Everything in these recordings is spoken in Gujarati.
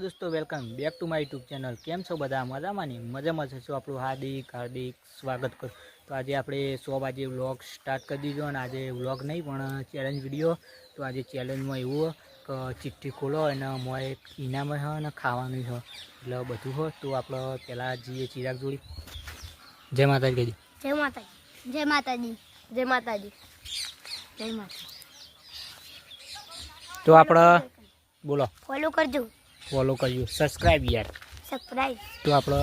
दोस्तों welcome back to my YouTube channel. કેમ છો બધા? મજામાં ને? મજામાં છો? આપણું હાર્દિક સ્વાગત કરું। તો આજે આપણે 100 વાગે વ્લોગ સ્ટાર્ટ કરી દીધો અને આજે વ્લોગ નહીં પણ ચેલેન્જ વિડીયો। તો આજે ચેલેન્જમાં એવું કે ચિઠ્ઠી ખોલો અને મોય એક ઇનામ છે અને ખાવાનું છે એટલે બધું હોય। તો આપણે પહેલાં જઈએ ચિરાગ જોડી। જય માતાજી કહેજો। જય માતાજી, જય માતાજી, જય માતાજી, જય માતાજી। તો આપણે બોલો ફોલો કરજો, ફોલો કરજો, સબસ્ક્રાઈબ યાર સબસ્ક્રાઇબ। તો આપણે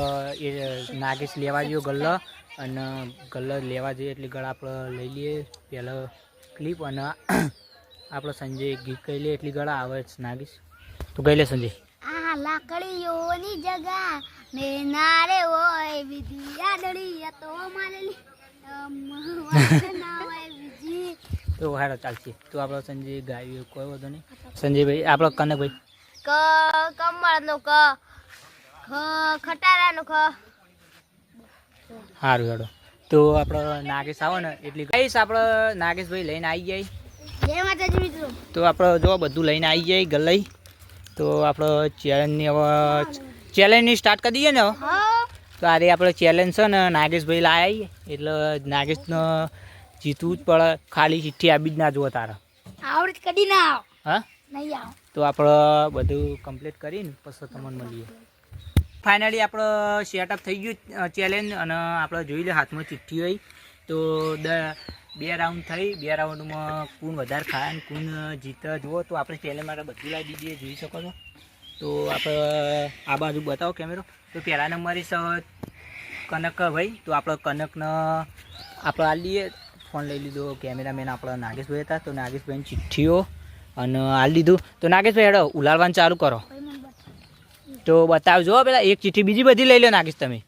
એ નાગેશ લેવા જઈએ ગલ્લો અને ગલ્લો લેવા જઈએ એટલે ગળા આપણે લઈ લઈએ પહેલાં ક્લિપ અને આપણે સંજય ગીત કહી લઈએ એટલી ગળા આવે નાગેશ। તો કહી લે સંજય। આ લાકડીઓની જગા મેનારે હોય બીજી આડળી તો મારેલી ના હોય બીજી। તો હારો ચાલશે। તો આપણે સંજય ગાયું કોઈ વાંધો નહીં। સંજયભાઈ આપણે કનકભાઈ ક કમળનો ક ખટારાનો ખ। સારું હેડો। તો આપણે નાગેશ આવે ને એટલી કહીશ આપણે નાગેશભાઈ લઈને આવી જાય। જય માતાજી મિત્રો। તો આપણે જો બધું લઈને આવી જાય ગલ્લાઈ। તો આપણે ચેલેન્જની હવે ચેલેન્જની સ્ટાર્ટ કરી દઈએ ને હવે। હા તો આજે આપણે ચેલેન્જ છે ને નાગેશભાઈ લાવી એટલે નાગેશને જીતવું જ પડે। ખાલી ચિઠ્ઠી આપી જ ના જુઓ તારે। આવડત કદી ના આવ હા નહીં આવ। તો આપણે બધું કમ્પ્લીટ કરીને પછી તમને મળીએ। ફાઇનલી આપણે સેટઅપ થઈ ગયું ચેલેન્જ અને આપણે જોઈ લે હાથમાં ચિઠ્ઠી હોય। તો 2 રાઉન્ડ થઈ। 2 રાઉન્ડમાં કોણ વધારે ખાય અને કોણ જીતે જુઓ। તો આપણે ચેલેન્જ માટે બધું લાવી દીધી જોઈ શકો છો। તો આપણે આ બાજુ બતાવો કેમેરો। તો પહેલા નંબરે છે કનકભાઈ। તો આપણે કનકને આપણે આ લઈએ ફોન લઈ લીધો। કેમેરામેન આપણે નાગેશભાઈ હતા। તો નાગેશભાઈની ચિઠ્ઠીઓ અને આ લીધું। તો નાગેશભાઈ હેડો ઉલાળવાનું ચાલુ કરો। તો બતાવજો પેલા એક ચિઠ્ઠી બીજી બધી લઈ લો નાગેશ તમે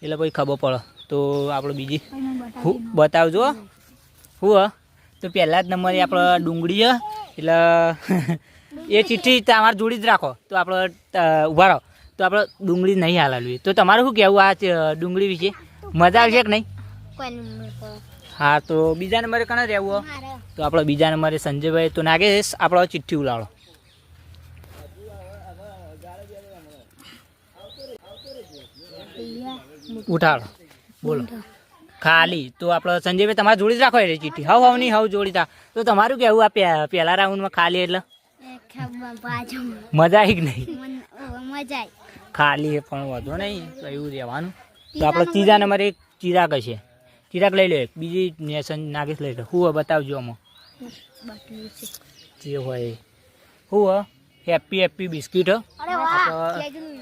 એટલે પછી ખબર પડે। તો આપણે બીજી બતાવજો હું તો પહેલા જ નંબરે આપણે ડુંગળી છે એટલે એ ચિઠ્ઠી તમારે જોડી જ રાખો। તો આપણે ઊભા રહો। તો આપણે ડુંગળી નહીં હાલાલવી। તો તમારું શું કહેવું આ ડુંગળી વિશે? મજા આવશે કે નહીં? હા તો બીજા નંબરે કને રહેવું? તો આપણે બીજા નંબરે સંજયભાઈ। તો નાગેશ આપણો ચિઠ્ઠી ઉલાળો। ઉઠાડો બોલો ખાલી। તો આપણે સંજયભાઈ તમારે જોડી જ રાખો એ ચિઠ્ઠી હવ નહીં હવ જોડી તા। તો તમારું કેવું આ પહેલા રાઉન્ડમાં ખાલી એટલે મજા આવી કે નહીં? મજા ખાલી પણ વધો નહીં તો એવું રહેવાનું। તો આપણે ત્રીજા નંબરે એક ચિરાગ હશે। ચિરાગ લઈ લો એક બીજી નેશન નાગેશ લઈ લો। શું હોય બતાવજો આમાં જે હોય શું હેપી બિસ્કીટ હ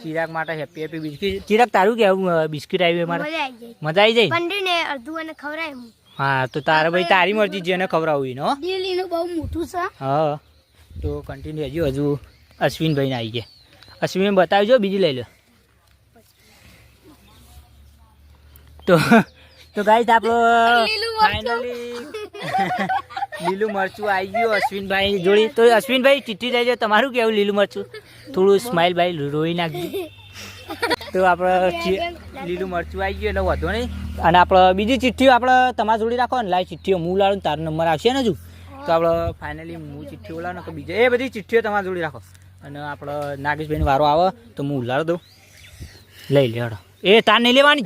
ચિરાગ માટે હેપી બિસ્કીટ। ચિરાગ તારું કેવું બિસ્કીટ આવી મારે? મજા આવી જાય। હા તો તારે ભાઈ તારી મરજી જેને ખવડાવવું ને બહુ મોટું છે। હા તો કન્ટિન્યુ હજુ અશ્વિનભાઈને આવી ગયા। અશ્વિન બતાવજો બીજી લઈ લો। તો ગાઈસ આપણો ફાઇનલી લીલું મરચું આવી ગયું અશ્વિનભાઈ જોડી। તો અશ્વિનભાઈ ચિઠ્ઠી લેજો તમારું કેવું લીલું મરચું? થોડું સ્માઇલ ભાઈ રોઈ નાખજો। તો આપણે લીલું મરચું આવી ગયું એટલે વધો નહીં। અને આપણે બીજી ચિઠ્ઠીઓ આપણે તમારા જોડી રાખો ને લાઈ ચિઠ્ઠીઓ હું લાવું તારો નંબર આવશે ને હજુ। તો આપણે ફાઇનલી હું ચિઠ્ઠીઓ લાવું ને તો બીજા એ બધી ચિઠ્ઠીઓ તમારા જોડી રાખો અને આપણે નાગેશભાઈનો વારો આવે તો હું ઉલાડ દઉં। લઈ લે હડો એ તાર નહીં લેવાની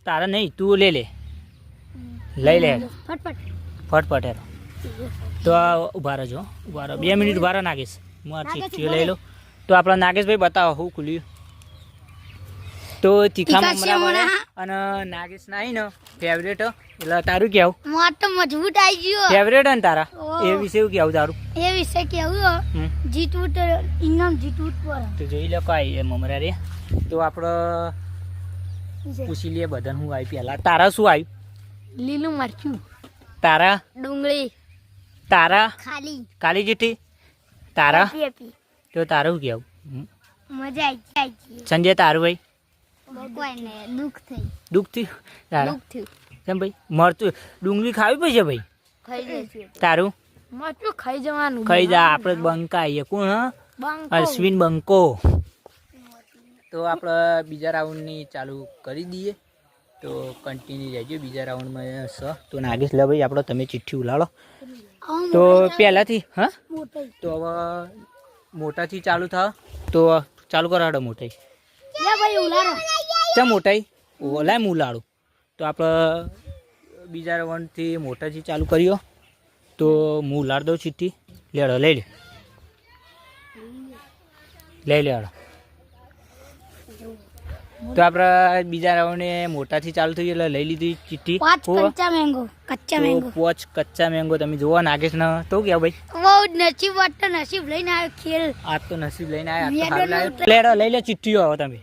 તારે નહીં તું લે લઈ લે ફટફટ હેરો। તો ઉભા રહેજો ઉભા રહો 2 મિનિટ ઉભા રહો નાગેશ મારી ચિઠ્ઠીઓ લઈ લો। તો આપણે નાગેશભાઈ બતાવો શું ખુલ્યું। તો તીખા મમરા મળે અને નાગેશ ના ને ફેવરેટ એટલે તારું કેવું? મજબૂત આવી ગયો ફેવરેટ ને તારા એ વિશે એવું કેવું તારું? એ વિશે કેવું જીતવું તો ઇનામ જીતવું તો જોઈ લો કઈ મમરા રે। તો આપણે પૂછી લઈએ બધાને શું આવ્યું પહેલા। તારા શું આવ્યું? લીલું મરચું। તારા? ડુંગળી। તારા? ખાલી ચિઠ્ઠી। તારા? તો તારું શું કેવું? મજા આવી। સંજય તારું ભાઈ? દુઃખ થયું તારા કેમ ભાઈ? મરચું ડુંગળી ખાવી પડશે ભાઈ? તારું? મરચું ખાઈ જવાનું ખાઈ જા આપણે બંકા આવીએ। કોણ? અશ્વિન બંકો। તો આપણે બીજા રાઉન્ડની ચાલુ કરી દઈએ। તો કન્ટિન્યુ રહેજો બીજા રાઉન્ડમાં તો નાગેશ લે ભાઈ આપણે તમે ચિઠ્ઠી ઉલાડો। તો પહેલાંથી હા તો હવે મોટાથી ચાલુ થાય તો ચાલુ કરો હેડો મોટાઈ લે ભાઈ ઉલારો ચા મોટાઈ ઓલાય હું ઉલાડું તો આપણે બીજા રાઉન્ડથી મોટાથી ચાલુ કર્યો તો હું ઉલાડ દઉં ચિઠ્ઠી લેડો લઈ લે હેડો તો આપણે બીજા રાઉન્ડે મોટાથી ચાલુ થઈ એટલે લઈ લીધી ચિઠ્ઠી પાંચ કચ્ચા મેંગો તો પોચ કચ્ચા મેંગો તમે જોવા નાગેશ ને તો કેવું ભાઈ બહુ નસીબ વાટતો નસીબ લઈને આવ્યો ખેલ આજ તો નસીબ લઈને આવ્યા લેડો લઈ લે ચિઠ્ઠીઓ હવે તમે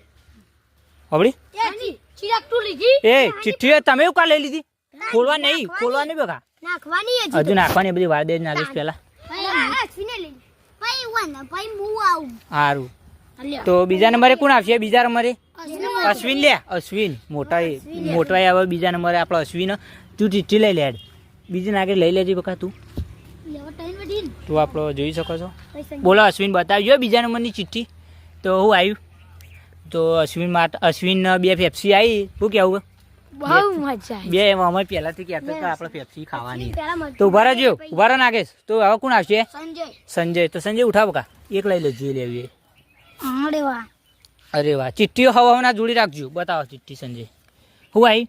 હબડી ચિરાગ તું લીધી એ ચિઠ્ઠીઓ તમે એવું કા લઈ લીધી ખોલવા નહીં બકા નાખવાની હજુ નાખવાની બધી વાર દે જ નાગેશ પેલા અશ્વિને લઈ ભાઈ વન ભાઈ હું આવું સારું તો બીજા નંબરે કોણ આવશે બીજા નંબરે અશ્વિન લે અશ્વિન મોટા આવે બીજા નંબરે આપણો અશ્વિન તું ચિઠ્ઠી લઈ લે બીજી નાગે લઈ લેજે બકા તું તું આપણો જોઈ શકો છો બોલો અશ્વિન બતાવજો બીજા નંબરની ચિઠ્ઠી તો હું આવ્યું તો અશ્વિન બે પેપ્સી આવી શું કેવું બહુ મજા બે અમે પહેલાથી કહેતા હતા આપણે પેપ્સી ખાવાની તો ઉભા રહેજો ઉભા રહો નાગેશ તો હવે કોણ આવશે સંજય તો સંજય ઉઠાવ કા એક લઈ લેજો લેવી અરે વાહ અરે વાહ ચિઠ્ઠીઓ હવાના જોડી રાખજો બતાવો ચિઠ્ઠી સંજય હું આવી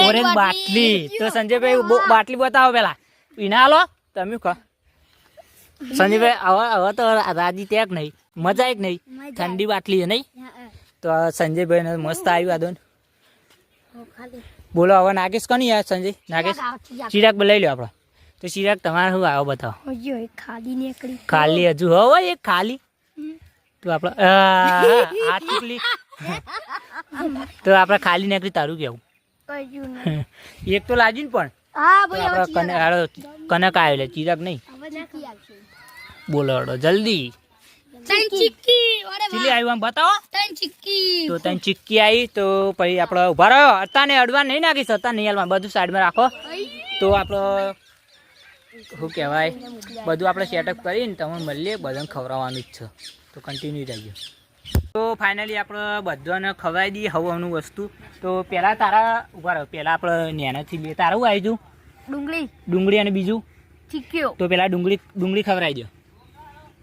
ઓરેન્જ બાટલી તો સંજયભાઈ બાટલી બતાવો પેલા પીના હાલો તમે કહો સંજયભાઈ હવે તો રાજી ત્યાં નહીં મજા એક નહીં ઠંડી બાટલી છે નહીં તો સંજયભાઈ ને મસ્ત આવ્યું આદોન બોલો હવે નાગેશ કોની યાર સંજય નાગેશ ચિરાગ લઈ લો આપણો તો ચિરાગ તમારે શું આવો બતાવો ખાલી હજુ હવે એક ખાલી તો આપણે આ ચીકલી તો આપણે ખાલી નીકળી તારું કેવું એક તો લાગ્યું ને પણ કનક આવ્યો લે ચિરાગ નહીં બોલો જલ્દી ચીલી આવ્યું આમ બતાવો તો તને ચીક્કી આવી તો પછી આપણે ઉભા રહ્યો હતા ને અડવા નહીં નાખીશ હતા નહીં હાલમાં બધું સાઈડમાં રાખો તો આપણો શું કહેવાય બધું આપણે સેટઅપ કરીને તમે મળીએ બધાને ખવડાવવાનું જ છે તો કન્ટિન્યુ રહેજો તો ફાઇનલી આપણે બધાને ખવડાવી દઈએ હવાનું વસ્તુ તો પહેલાં તારા ઉભા રહ્યો પહેલાં આપણે નેનાથી લઈએ તારું શું આવી જવું ડુંગળી અને બીજું તો પહેલાં ડુંગળી ખવડાવી દો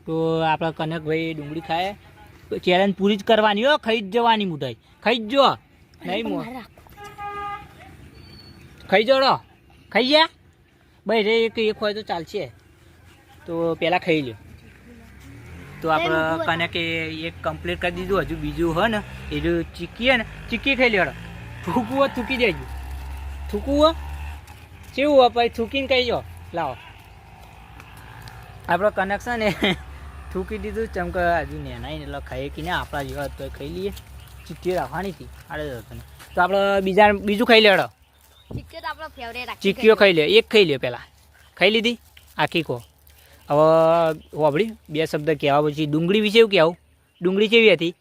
તો આપણા કનકભાઈ ડુંગળી ખાય ચેલેન્જ પૂરી જ કરવાની હો ખાઈ જ જવાની મુઠાઈ ખાઈ જ જો નહીં મો ખાઈ જોડો ખાઈ ગયા ભાઈ રે એક હોય તો ચાલશે તો પહેલાં ખાઈ લો તો આપણે કનકે એક કમ્પ્લીટ કરી દીધું હજુ બીજું હોય ને એ જો ચીક્કી ને ચીક્કી ખાઈ લેડો થૂકવું હોય થૂકી દેજો થૂકવું હોય કેવું હોય પછી થૂકીને કહી જો લાવો આપણે કનક છે ને થૂકી દીધું ચમક હજુ નેનાઈ એટલે ખાઈએ કે ને આપણા જેવા તો ખાઈ લઈએ ચીક્કી રાખવાની હતી આડે તને તો આપણે બીજું ખાઈ લેડો ચીક્કીઓ ખાઈ લે એક ખાઈ લે પહેલાં ખાઈ લીધી આખી કહો હવે હોબળી બે શબ્દ કહેવા પછી ડુંગળી વિશે એવું કહેવું ડુંગળી કેવી હતી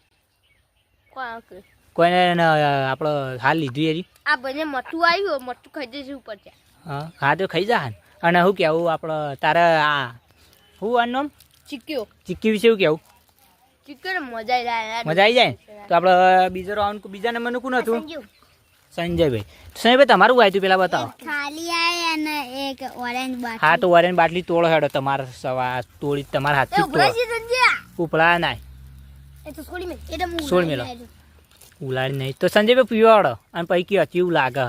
કોઈને આપણે હાલ લીધું એરી આ બને મઠું આવ્યું મઠું ખાઈ જશે ઉપર હા તો ખાઈ જા અને શું કહેવું આપણે તારે આ શું આનું નામ ચીક્કી વિશે એવું કહેવું મજા આવી જાય તો આપણે બીજો રાઉન્ડ બીજા નંબરનું કોણ હતું સંજયભાઈ સંજયભાઈ તમારું આવ્યું પેલા બતાવો ખાલી આય અને એક ઓરેન્જ બાટલી હા તો ઓરેન્જ બાટલી તોડો હેડો તમારે સવા તોડી તમારા હાથથી ઉપલા ના છોડ મેલો ઉલાડી નહીં તો સંજયભાઈ પીવો હડો અને પછી કયો કેવું લાગે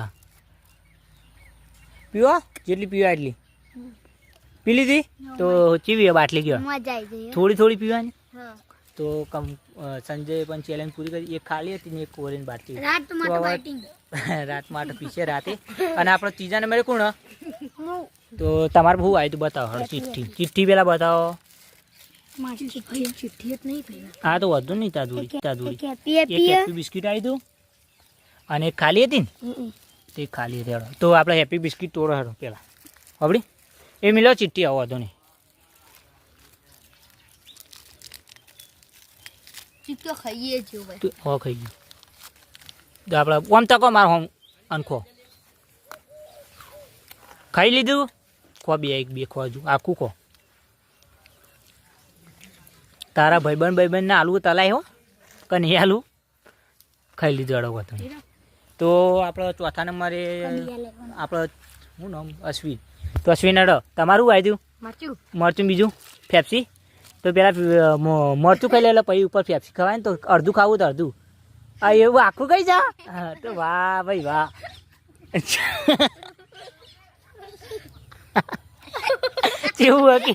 પીવો જેટલી પીવા એટલી પી લીધી તો ચીવી બાટલી કયો થોડી પીવાની તો સંજય પણ ચેલેન્જ પૂરી કરી એક ખાલી હતી ને એક ઓરેન્જ બાટલી રાત માટે પીછે રાતે અને આપણે ત્રીજા નંબરે કોણ તો તમારે બહુ આવ્યું તું બતાવો ચિઠ્ઠી પેલા બતાવો હા તો વધુ નહીં તાદુરી હેપી બિસ્કીટ આવી હતું અને એક ખાલી હતી ને તે ખાલી હતી હેડો તો આપણે હેપી બિસ્કીટ તોડો હેડો પેલા આપડી એ મિલો ચિઠ્ઠી આવો વધુ નહીં ખાઈ ગયું તો આપણે ઓમ તકો મારો હોમ અનખો ખાઈ લીધું ખો બે ખો હજુ આખું ખો તારા ભાઈબંધ ના આલુ તલાય હો કે નહીં આલુ ખાઈ લીધું અડો હતું તો આપણે ચોથા નંબરે આપણે શું નામ અશ્વિન તો અશ્વિન અડો તમારું આવ્યું મરચું બીજું ફેપ્સી તો પેલા મરચું ખાઈ લે એટલે પછી ઉપર પેપ્સી ખવાય ને તો અડધું ખાવું તો અડધું આ એવું આખું ખાઈ જા હા તો વાહ ભાઈ વાહ કેવું કે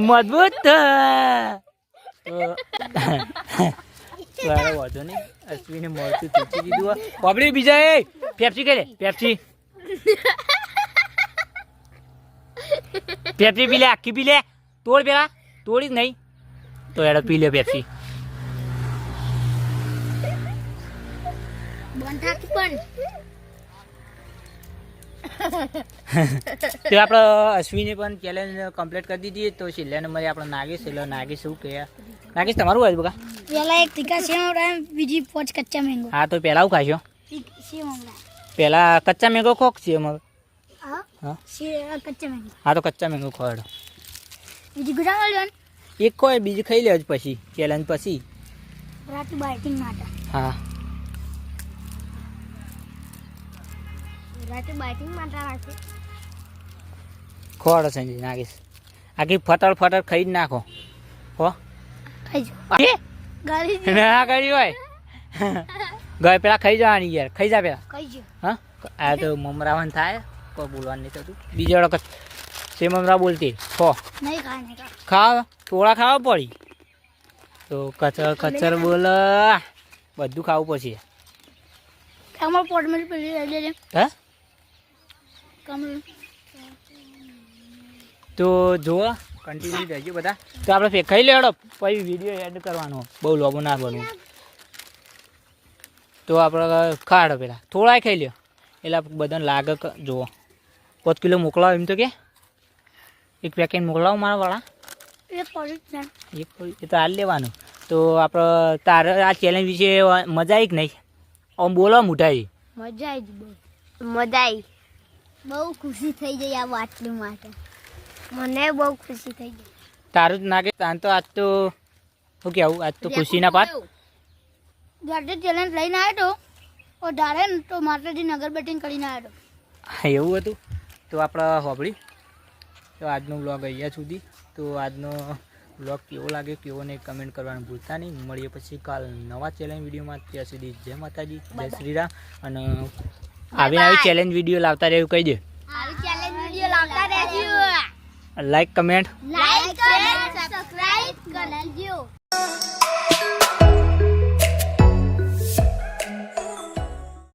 મજબૂત વાંધો નહીં અશ્વિને મરચું ચૂચી દીધું બાબડી બીજા એ પેપ્સી ખાઈ લે પેપ્સી પેપ્સી પી લે આખી પી લે તોડ પેલા તોડી જ નહીં તો એડો પી લે પેપ્સી તો આપણે અશ્વિને પણ ચેલેન્જ કમ્પ્લીટ કરી દીધી તો છેલ્લા નંબરે આપણે નાગેશ એટલે નાગેશ શું કહે નાગેશ તમારું હોય બકા પેલા એક તીખા સેવ બીજી 5 કચ્ચા મેંગો હા તો પહેલા હું ખાશો સેવ પહેલા કચ્ચા મેંગો ખોક છે એમાં હા હા કચ્ચા મેંગો હા તો કચ્ચા મેંગો ખોડ બીજી ગુડા મળ્યો એક ખોય બીજું ખાઈ લેજ પછી ચેલેન્જ પછી રાત બાઇટિંગ માટે હા રાતે બાઇટિંગ માટે રાખે ખોડ સંજય નાગેશ આખી ફટર ખાઈ જ નાખો હો ખાઈજો અરે ગાલી ના કરી હોય ગઈ પેલા ખાઈ જવાની યાર ખાઈ જા પેલા ખાઈજો હા આ તો મમરાવન થાય કોઈ બોલવાનું નહીં થતું બીજા વખત સે મમરા બોલતી ખો નહીં ખાય ખાવ થોડા ખાવા પડી તો કચર બોલ બધું ખાવું પછી અમાર પોટ માં પેલી લઈ લે હે કમળ તો જુઓ કન્ટિન્યુ રહેજો બધા તો આપણે ખાઈ લેડો પછી વિડીયો એડ કરવાનો બહુ લોબો ના બનવું તો આપણે ખાડો પેલા થોડા ખાઈ લ્યો એટલે બધાને લાગે જુઓ 5 કિલો મોકલાવો એમ તો કે એક પેકેટ મોકલાવો મારા વાળા એક પડી છે એક એ તો હાલ લેવાનું તો આપણે તારે આ ચેલેન્જ વિશે મજા આવી કે નહીં આમ બોલો મુઠાઈ મજા આવી બહુ મજા આવી બહુ ખુશી થઈ ગઈ આ વાટલી માટે મને બહુ ખુશી થઈ ગઈ તારું જ નાગે તાન તો આજ તો શું કહેવું આજ તો ખુશીના પાઠ જ્યારે ચેલેન્જ લઈને આવ્યો તો ડારે ને તો માતાજી નગર બેટિંગ કરીને આવ્યો એવું હતું તો આપણે હોબળી તો આજનો બ્લોગ અહીંયા સુધી તો આજનો બ્લોગ કેવો લાગે કેવો નહીં કમેન્ટ કરવાનું ભૂલતા નહીં મળીએ પછી કાલ નવા ચેલેન્જ વિડીયોમાં ત્યાં સુધી જય માતાજી જય શ્રીરામ અને આવી ચેલેન્જ વિડીયો લાવતા રહેવું કહી દે આવી ચેલેન્જ વિડિયો લાવતા રહેજો લાઈક કમેન્ટ લાઈક અને સબસ્ક્રાઇબ કરજો